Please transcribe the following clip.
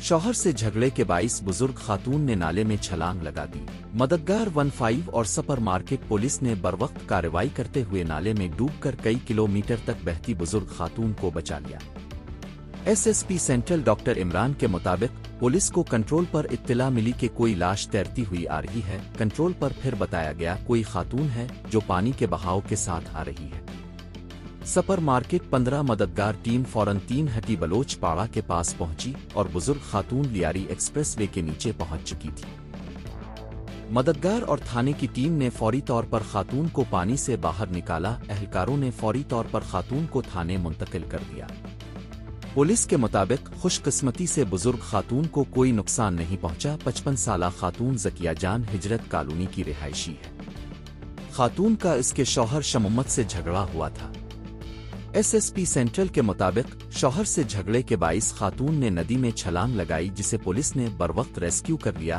शौहर से झगड़े के बाइस बुजुर्ग खातून ने नाले में छलांग लगा दी। मददगार 15 और सुपर मार्केट पुलिस ने बरवक्त कार्रवाई करते हुए नाले में डूबकर कई किलोमीटर तक बहती बुजुर्ग खातून को बचा लिया। एसएसपी सेंट्रल डॉक्टर इमरान के मुताबिक पुलिस को कंट्रोल पर इत्तला मिली कि कोई लाश तैरती हुई आ रही है। कंट्रोल पर फिर बताया गया कोई खातून है जो पानी के बहाव के साथ आ रही है। सुपर मार्केट 15 मददगार टीम फौरन 3 हटी बलोच पाड़ा के पास पहुंची और बुजुर्ग खातून लियारी एक्सप्रेस वे के नीचे पहुंच चुकी थी। मददगार और थाने की टीम ने फौरी तौर पर खातून को पानी से बाहर निकाला। एहलकारों ने फौरी तौर पर खातून को थाने मुंतकिल कर दिया। पुलिस के मुताबिक खुशकिस्मती से बुजुर्ग खातून को कोई नुकसान नहीं पहुंचा। 55 साला खातून ज़किया जान हिजरत कॉलोनी की रिहायशी है। खातून का इसके शौहर शमुम्मत से झगड़ा हुआ था। एसएसपी सेंट्रल के मुताबिक शौहर से झगड़े के बाइस खातून ने नदी में छलांग लगाई, जिसे पुलिस ने बरवक्त रेस्क्यू कर लिया।